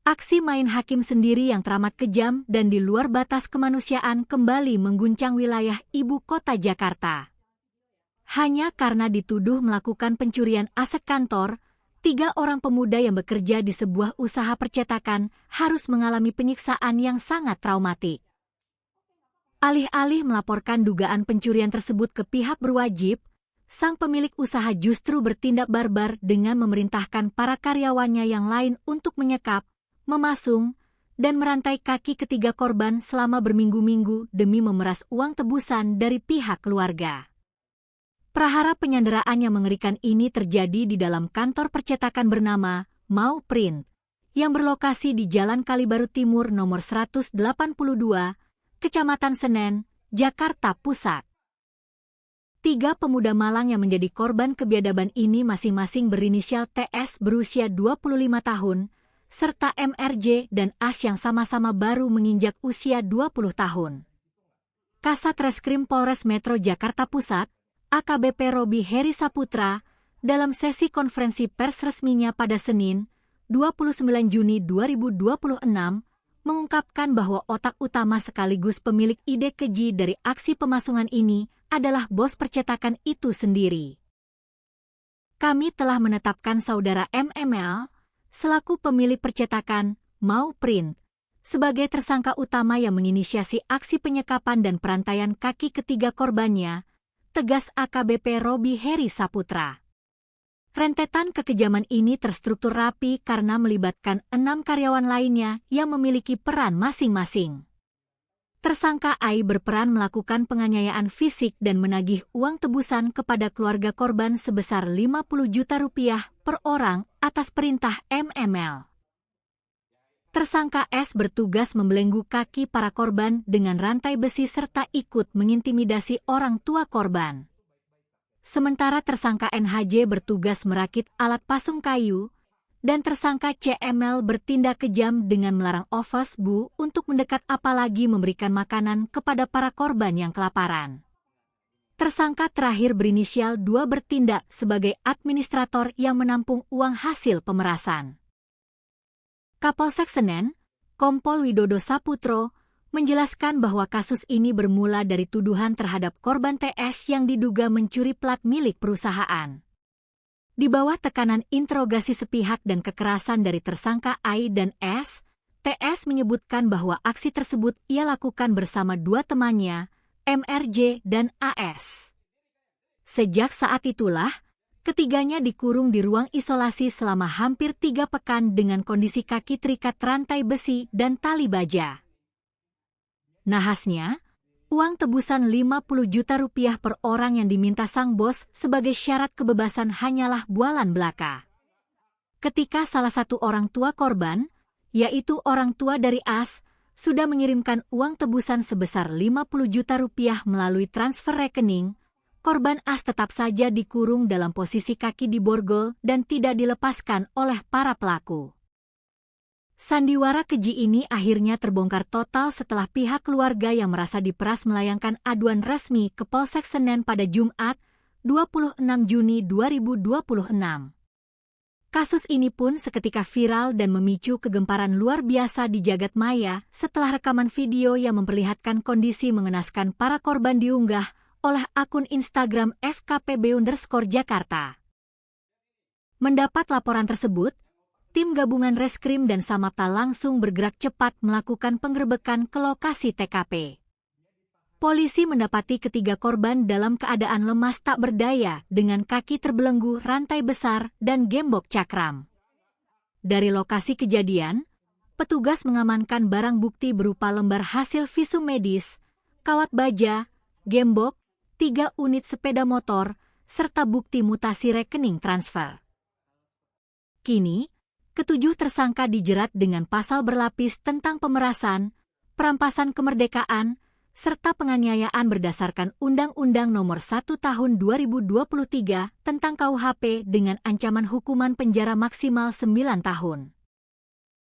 Aksi main hakim sendiri yang teramat kejam dan di luar batas kemanusiaan kembali mengguncang wilayah ibu kota Jakarta. Hanya karena dituduh melakukan pencurian aset kantor, 3 orang pemuda yang bekerja di sebuah usaha percetakan harus mengalami penyiksaan yang sangat traumatik. Alih-alih melaporkan dugaan pencurian tersebut ke pihak berwajib, sang pemilik usaha justru bertindak barbar dengan memerintahkan para karyawannya yang lain untuk menyekap, memasung, dan merantai kaki ketiga korban selama berminggu-minggu demi memeras uang tebusan dari pihak keluarga. Prahara penyanderaan yang mengerikan ini terjadi di dalam kantor percetakan bernama Mau Print, yang berlokasi di Jalan Kalibaru Timur nomor 182, Kecamatan Senen, Jakarta Pusat. 3 pemuda Malang yang menjadi korban kebiadaban ini masing-masing berinisial TS berusia 25 tahun, serta MRJ dan AS yang sama-sama baru menginjak usia 20 tahun. Kasat Reskrim Polres Metro Jakarta Pusat, AKBP Robi Heri Saputra, dalam sesi konferensi pers resminya pada Senin, 29 Juni 2026, mengungkapkan bahwa otak utama sekaligus pemilik ide keji dari aksi pemasungan ini adalah bos percetakan itu sendiri. Kami telah menetapkan saudara MML, selaku pemilik percetakan Mau Print, sebagai tersangka utama yang menginisiasi aksi penyekapan dan perantaian kaki ketiga korbannya, tegas AKBP Robi Heri Saputra. Rentetan kekejaman ini terstruktur rapi karena melibatkan 6 karyawan lainnya yang memiliki peran masing-masing. Tersangka AI berperan melakukan penganiayaan fisik dan menagih uang tebusan kepada keluarga korban sebesar 50 juta rupiah per orang atas perintah MML. Tersangka S bertugas membelenggu kaki para korban dengan rantai besi serta ikut mengintimidasi orang tua korban. Sementara tersangka NHJ bertugas merakit alat pasung kayu, dan tersangka CML bertindak kejam dengan melarang Ofas Bu untuk mendekat apalagi memberikan makanan kepada para korban yang kelaparan. Tersangka terakhir berinisial 2 bertindak sebagai administrator yang menampung uang hasil pemerasan. Kapolsek Senen, Kompol Widodo Saputro, menjelaskan bahwa kasus ini bermula dari tuduhan terhadap korban TS yang diduga mencuri plat milik perusahaan. Di bawah tekanan interogasi sepihak dan kekerasan dari tersangka AI dan S, TS menyebutkan bahwa aksi tersebut ia lakukan bersama 2 temannya, MRJ dan AS. Sejak saat itulah, ketiganya dikurung di ruang isolasi selama hampir 3 pekan dengan kondisi kaki terikat rantai besi dan tali baja. Nahasnya, uang tebusan 50 juta rupiah per orang yang diminta sang bos sebagai syarat kebebasan hanyalah bualan belaka. Ketika salah satu orang tua korban, yaitu orang tua dari AS, sudah mengirimkan uang tebusan sebesar 50 juta rupiah melalui transfer rekening, korban AS tetap saja dikurung dalam posisi kaki diborgol dan tidak dilepaskan oleh para pelaku. Sandiwara keji ini akhirnya terbongkar total setelah pihak keluarga yang merasa diperas melayangkan aduan resmi ke Polsek Senen pada Jumat, 26 Juni 2026. Kasus ini pun seketika viral dan memicu kegemparan luar biasa di jagat maya setelah rekaman video yang memperlihatkan kondisi mengenaskan para korban diunggah oleh akun Instagram FKPB_Jakarta. Mendapat laporan tersebut, tim gabungan Reskrim dan Samapta langsung bergerak cepat melakukan penggerebekan ke lokasi TKP. Polisi mendapati ketiga korban dalam keadaan lemas tak berdaya dengan kaki terbelenggu rantai besar dan gembok cakram. Dari lokasi kejadian, petugas mengamankan barang bukti berupa lembar hasil visum medis, kawat baja, gembok, 3 unit sepeda motor, serta bukti mutasi rekening transfer. Kini, ke-7 tersangka dijerat dengan pasal berlapis tentang pemerasan, perampasan kemerdekaan, serta penganiayaan berdasarkan Undang-Undang Nomor 1 Tahun 2023 tentang KUHP dengan ancaman hukuman penjara maksimal 9 tahun.